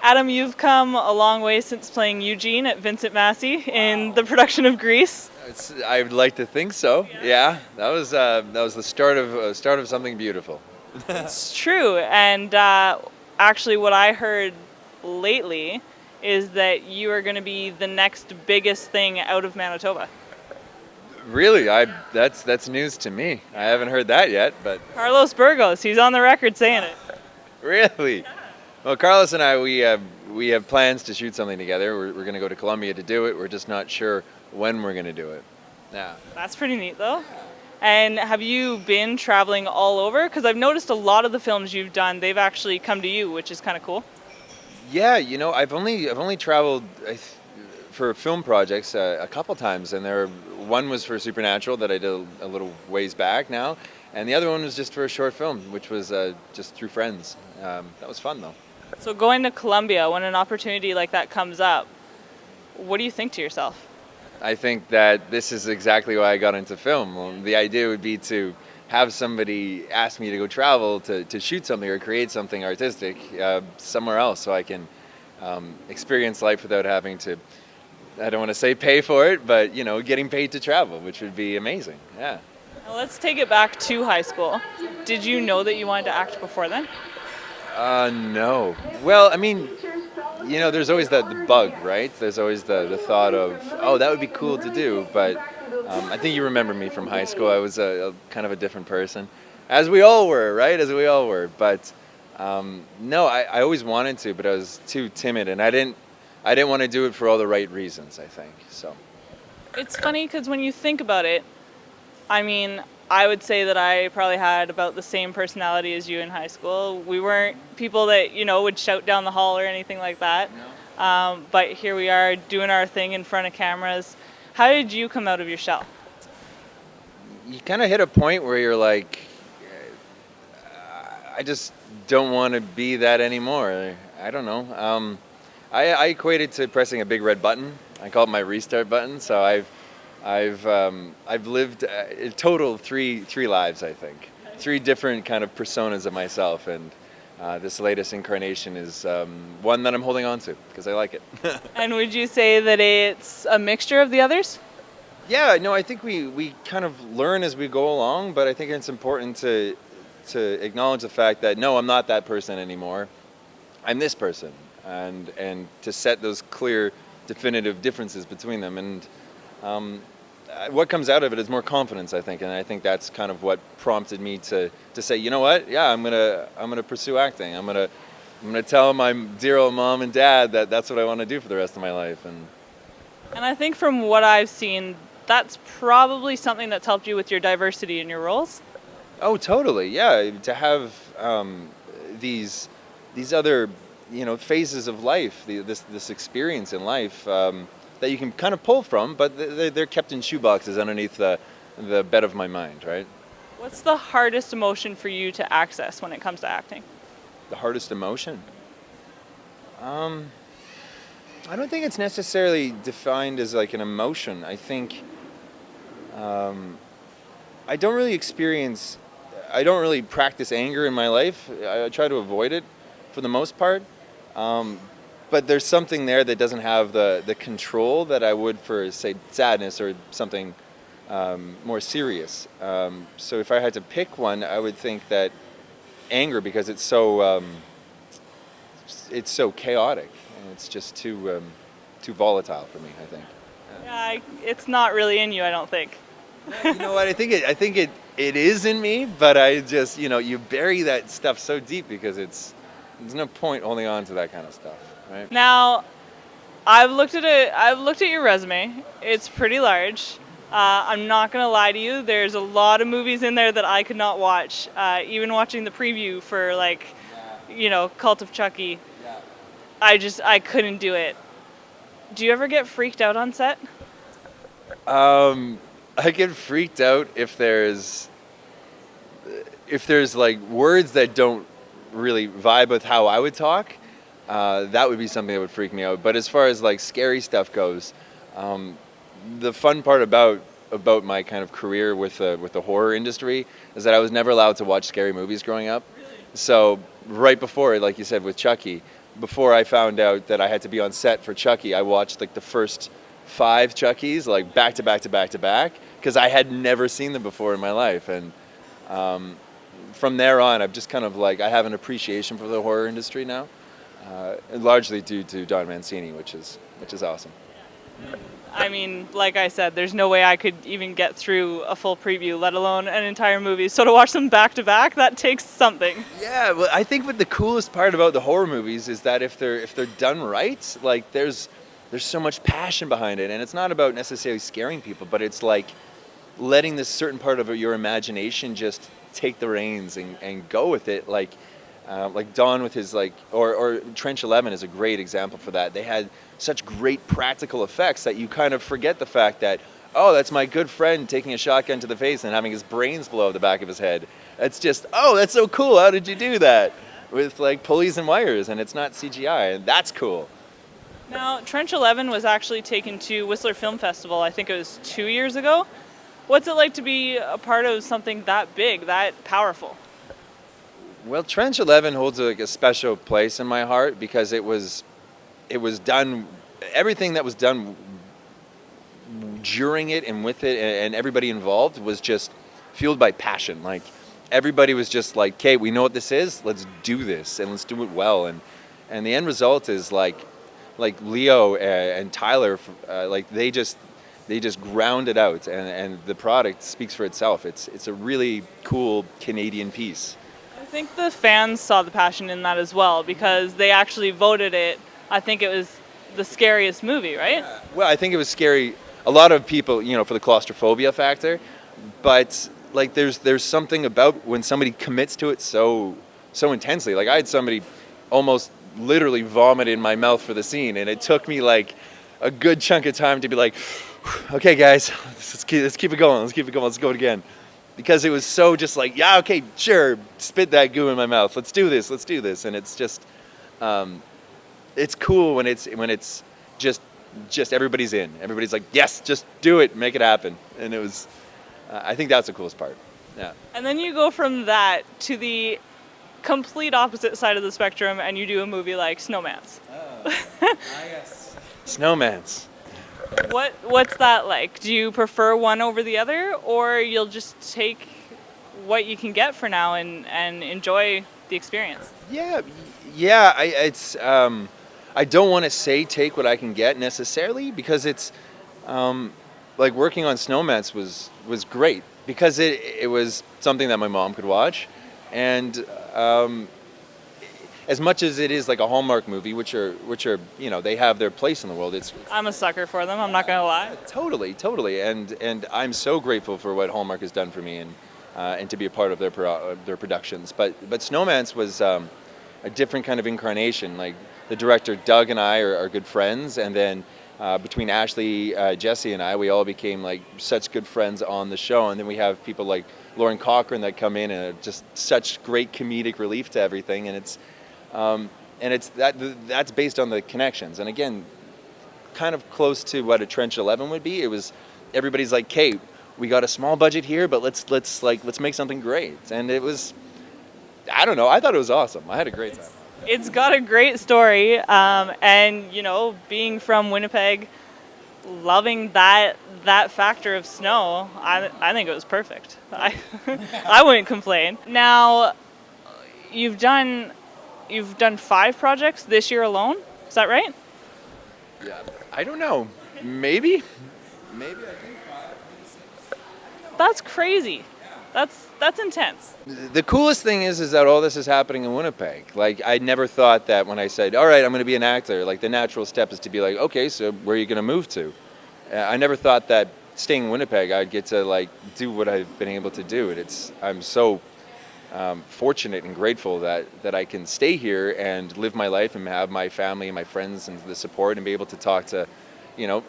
Adam, you've come a long way since playing Eugene at Vincent Massey in the production of Grease. I would like to think so. Yeah, that was the start of something beautiful. It's true, and actually, what I heard lately is that you are going to be the next biggest thing out of Manitoba. Really, I that's news to me. I haven't heard that yet, but Carlos Burgos, he's on the record saying it. really. Well, Carlos and I, we have plans to shoot something together. We're going to go to Colombia to do it. We're just not sure when we're going to do it. Yeah. That's pretty neat, though. And have you been traveling all over? Because I've noticed a lot of the films you've done, they've actually come to you, which is kind of cool. Yeah, I've only traveled for film projects a couple times, and one was for Supernatural that I did a little ways back now, and the other one was just for a short film, which was just through friends. That was fun though. So going to Colombia, when an opportunity like that comes up, what do you think to yourself? I think that this is exactly why I got into film. Well, the idea would be to have somebody ask me to go travel to shoot something or create something artistic somewhere else so I can experience life without having to, I don't want to say pay for it, but getting paid to travel, which would be amazing. Yeah. Now let's take it back to high school. Did you know that you wanted to act before then? No. Well, I mean, there's always the bug, right? There's always the thought of, oh, that would be cool to do. But I think you remember me from high school. I was a kind of a different person, as we all were, right? As we all were. But no, I always wanted to, but I was too timid, and I didn't want to do it for all the right reasons, I think. So. It's funny because when you think about it, I mean, I would say that I probably had about the same personality as you in high school. We weren't people that, would shout down the hall or anything like that. No. But here we are doing our thing in front of cameras. How did you come out of your shell? You kind of hit a point where you're like, I just don't want to be that anymore. I don't know. I equate it to pressing a big red button. I call it my restart button. So I've lived a total of three lives, I think. Three different kind of personas of myself, and this latest incarnation is one that I'm holding on to because I like it. And would you say that it's a mixture of the others? Yeah, no, I think we kind of learn as we go along, but I think it's important to acknowledge the fact that no, I'm not that person anymore. I'm this person, and to set those clear, definitive differences between them. And what comes out of it is more confidence, I think, and I think that's kind of what prompted me to say, you know what, yeah, I'm gonna pursue acting. I'm gonna tell my dear old mom and dad that that's what I want to do for the rest of my life. And I think from what I've seen, that's probably something that's helped you with your diversity in your roles. Oh, totally, yeah. To have these other phases of life, this experience in life. That you can kind of pull from, but they're kept in shoeboxes underneath the bed of my mind, right? What's the hardest emotion for you to access when it comes to acting? The hardest emotion? I don't think it's necessarily defined as like an emotion. I think I don't really practice anger in my life. I try to avoid it for the most part. But there's something there that doesn't have the control that I would for, say, sadness or something more serious. So if I had to pick one, I would think that anger, because it's so chaotic and it's just too volatile for me, I think. Yeah, it's not really in you, I don't think. You know what? I think it is in me, but I just you bury that stuff so deep because there's no point holding on to that kind of stuff. Right. Now, I've looked at it. I've looked at your resume. It's pretty large. I'm not gonna lie to you. There's a lot of movies in there that I could not watch. Even watching the preview for Cult of Chucky, I couldn't do it. Do you ever get freaked out on set? I get freaked out if there's like words that don't really vibe with how I would talk. That would be something that would freak me out. But as far as like scary stuff goes, the fun part about my kind of career with the horror industry is that I was never allowed to watch scary movies growing up. So right before, like you said, with Chucky, before I found out that I had to be on set for Chucky, I watched like the first 5 Chuckies like back to back to back to back because I had never seen them before in my life, and from there on, I've just kind of like I have an appreciation for the horror industry now, largely due to Don Mancini, which is awesome. I mean, like I said, there's no way I could even get through a full preview, let alone an entire movie. So to watch them back to back, that takes something. Yeah, well, I think what the coolest part about the horror movies is that if they're done right, like there's so much passion behind it, and it's not about necessarily scaring people, but it's like letting this certain part of your imagination just take the reins and go with it. Like Dawn with his or Trench 11 is a great example for that. They had such great practical effects that you kind of forget the fact that, oh, that's my good friend taking a shotgun to the face and having his brains blow out the back of his head. It's just, oh, that's so cool. How did you do that? With like pulleys and wires, and it's not CGI, and that's cool. Now, Trench 11 was actually taken to Whistler Film Festival, I think it was 2 years ago. What's it like to be a part of something that big, that powerful? Well, Trench 11 holds a special place in my heart because it was done, everything that was done during it and with it and everybody involved was just fueled by passion. Like everybody was just like, okay, we know what this is, let's do this and let's do it well. And the end result is like Leo and Tyler, like they just ground it out, and the product speaks for itself. It's a really cool Canadian piece. I think the fans saw the passion in that as well because they actually voted it. I think it was the scariest movie, right? Well, I think it was scary. A lot of people, for the claustrophobia factor, but like there's something about when somebody commits to it so intensely. Like I had somebody almost literally vomit in my mouth for the scene, and it took me like a good chunk of time to be like, okay, guys, let's keep it going. Let's go again. Because it was so just like, yeah, okay, sure, spit that goo in my mouth. Let's do this. And it's just, it's cool when it's just everybody's in. Everybody's like, yes, just do it, make it happen. And it was, I think that's the coolest part. Yeah. And then you go from that to the complete opposite side of the spectrum, and you do a movie like Snowman's. Oh, yes. Snowman's. What's that like? Do you prefer one over the other, or you'll just take what you can get for now and enjoy the experience? Yeah. I don't want to say take what I can get necessarily because it's like working on Snowman's was great because it was something that my mom could watch, and as much as it is like a Hallmark movie, which are they have their place in the world. I'm a sucker for them. I'm not gonna lie. Totally, and I'm so grateful for what Hallmark has done for me and to be a part of their productions. But Snowman's was a different kind of incarnation. Like the director Doug and I are good friends, and then between Ashley, Jesse, and I, we all became like such good friends on the show. And then we have people like Lauren Cochran that come in and are just such great comedic relief to everything, and that's based on the connections. And again, kind of close to what a Trench 11 would be. It was everybody's like, "Hey, we got a small budget here, but let's make something great." And it was, I don't know, I thought it was awesome. I had a great time. It's got a great story, and being from Winnipeg, loving that factor of snow, I think it was perfect. I wouldn't complain. Now, you've done 5 projects this year alone. Is that right? Yeah. I don't know. Maybe I think 5, maybe 6. That's crazy. That's intense. The coolest thing is that all this is happening in Winnipeg. Like I never thought that when I said, "All right, I'm going to be an actor," like the natural step is to be like, "Okay, so where are you going to move to?" I never thought that staying in Winnipeg, I'd get to like do what I've been able to do, and I'm so fortunate and grateful that I can stay here and live my life and have my family and my friends and the support and be able to talk to,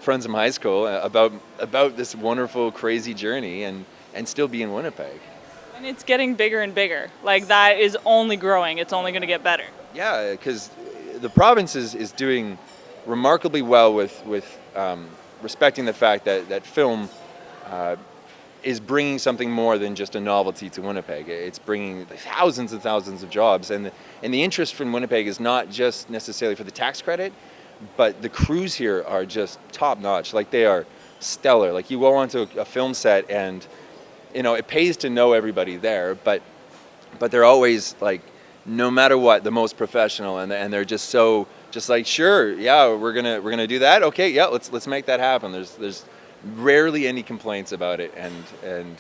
friends from high school about this wonderful, crazy journey and still be in Winnipeg. And it's getting bigger and bigger. Like that is only growing. It's only going to get better. Yeah, because the province is doing remarkably well with respecting the fact that film is bringing something more than just a novelty to Winnipeg. It's bringing thousands and thousands of jobs, and the interest from Winnipeg is not just necessarily for the tax credit, but the crews here are just top notch. Like, they are stellar. Like, you go onto a film set, and it pays to know everybody there, but they're always, like, no matter what, the most professional, and they're just so just like, sure, yeah, we're gonna do that. Okay, yeah, let's make that happen. There's rarely any complaints about it, and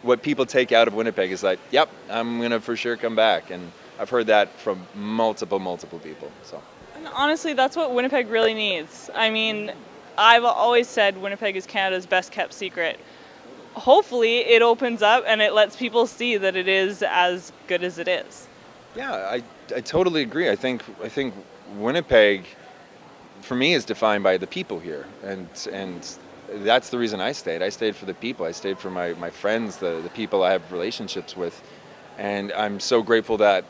what people take out of Winnipeg is like, yep, I'm gonna for sure come back, and I've heard that from multiple people. So, And honestly, that's what Winnipeg really needs. I mean, I've always said Winnipeg is Canada's best kept secret. Hopefully it opens up and it lets people see that it is as good as it is. yeah, I totally agree. I think Winnipeg, for me, is defined by the people here, and that's the reason I stayed. I stayed for the people. I stayed for my friends, the people I have relationships with, and I'm so grateful that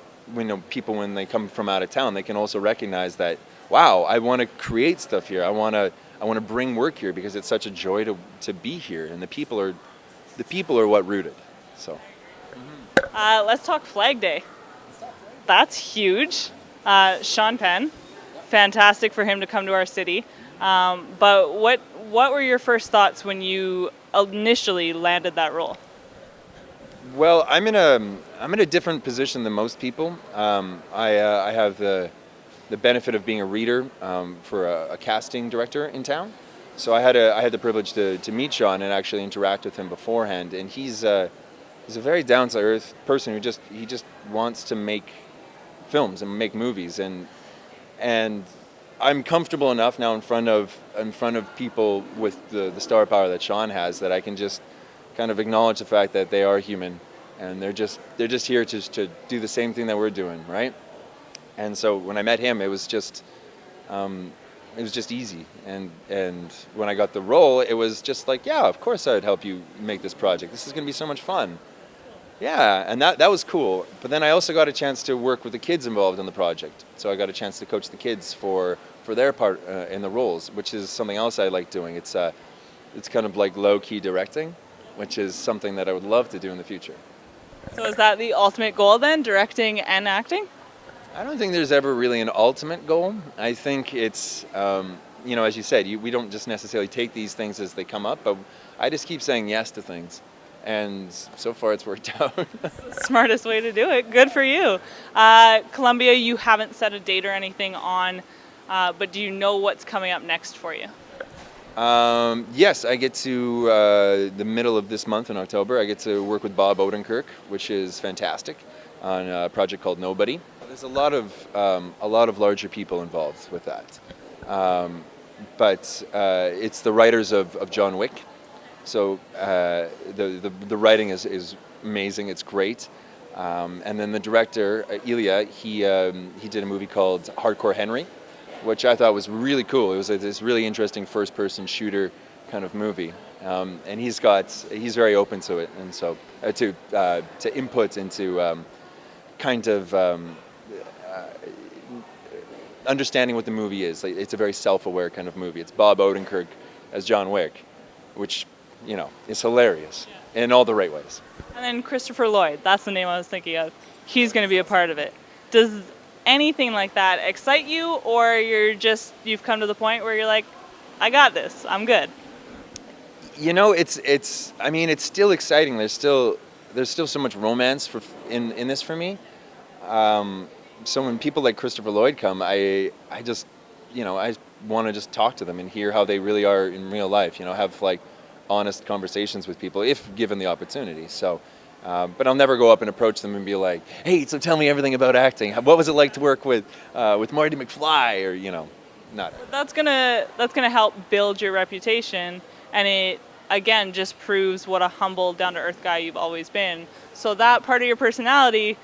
people, when they come from out of town, they can also recognize that, wow, I want to create stuff here. I want to bring work here because it's such a joy to be here, and the people are what rooted. So Let's talk Flag Day. That's huge. Sean Penn, fantastic for him to come to our city. But what were your first thoughts when you initially landed that role? well, I'm in a different position than most people. I have the benefit of being a reader for a casting director in town. So I had the privilege to meet Sean and actually interact with him beforehand. And he's a very down to earth person who just wants to make films and make movies, and I'm comfortable enough now in front of people with the star power that Sean has, that I can just kind of acknowledge the fact that they are human, and they're just here to do the same thing that we're doing, right? And so when I met him, it was just easy, and when I got the role, it was just like, yeah, of course I would help you make this project. This is going to be so much fun. Yeah, and that was cool. But then I also got a chance to work with the kids involved in the project. So I got a chance to coach the kids for their part in the roles, which is something else I like doing. It's kind of like low-key directing, which is something that I would love to do in the future. So is that the ultimate goal then, directing and acting? I don't think there's ever really an ultimate goal. I think it's, as you said, we don't just necessarily take these things as they come up, but I just keep saying yes to things. And so far it's worked out. Smartest way to do it. Good for you. Columbia, you haven't set a date or anything on, but do you know what's coming up next for you? Yes, I get to the middle of this month in October. I get to work with Bob Odenkirk, which is fantastic, on a project called Nobody. There's a lot of larger people involved with that, but it's the writers of John Wick. So the writing is amazing. It's great. And then the director, Ilya, he did a movie called Hardcore Henry, which I thought was really cool. It was this really interesting first-person shooter kind of movie, and he's very open to it, and so to input into kind of understanding what the movie is. Like, it's a very self-aware kind of movie. It's Bob Odenkirk as John Wick, which is hilarious in all the right ways. And then Christopher Lloyd, that's the name I was thinking of. He's going to be a part of it. Does anything like that excite you, or you've come to the point where you're like, I got this, I'm good? It's still exciting. There's still so much romance in this for me. So when people like Christopher Lloyd come, I want to just talk to them and hear how they really are in real life. Have like honest conversations with people if given the opportunity. So, but I'll never go up and approach them and be like, "Hey, so tell me everything about acting. What was it like to work with Marty McFly?" Or not. That's gonna help build your reputation, and it again just proves what a humble, down-to-earth guy you've always been. So that part of your personality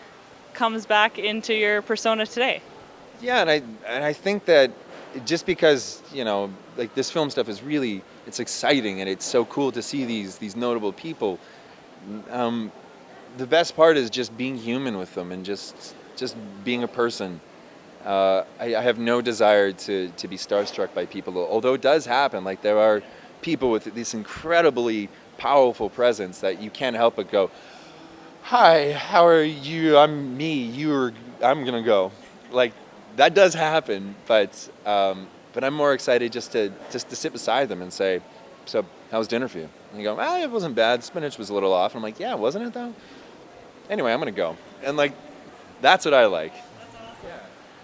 comes back into your persona today. Yeah, and I think that just because like this film stuff is really, it's exciting and it's so cool to see these notable people. The best part is just being human with them and just being a person. I have no desire to be starstruck by people, although it does happen. Like, there are people with these incredibly powerful presence that you can't help but go, "Hi, how are you? I'm me. I'm gonna go." Like that does happen, but I'm more excited just to sit beside them and say, "So, how was dinner for you?" And you go, "Ah, it wasn't bad. Spinach was a little off." And I'm like, "Yeah, wasn't it though?" Anyway, I'm gonna go, and like that's what I like.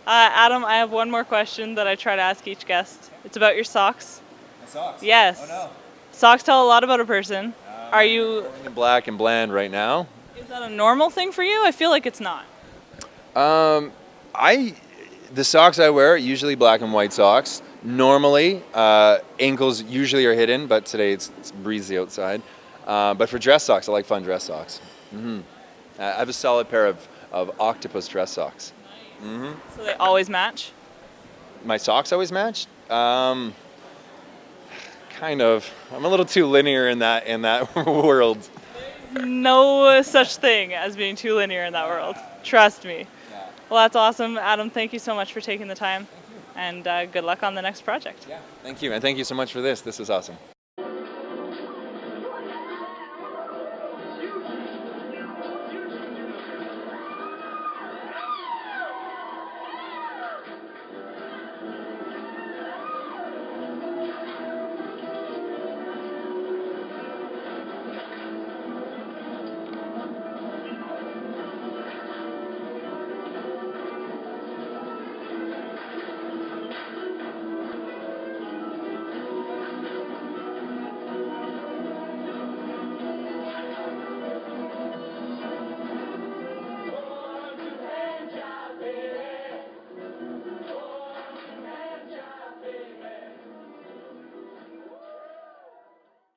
Adam, I have one more question that I try to ask each guest. It's about your socks. My socks. Yes. Oh no. Socks tell a lot about a person. Are you? In black and bland right now. Is that a normal thing for you? I feel like it's not. I the socks I wear are usually black and white socks. Normally, ankles usually are hidden, but today it's breezy outside. But for dress socks, I like fun dress socks. I have a solid pair of octopus dress socks. So they always match. My socks always match. Kind of. I'm a little too linear in that world. No such thing as being too linear in that world. Trust me. Well, that's awesome. Adam, thank you so much for taking the time. And good luck on the next project. Thank you, and thank you so much for this. This was awesome.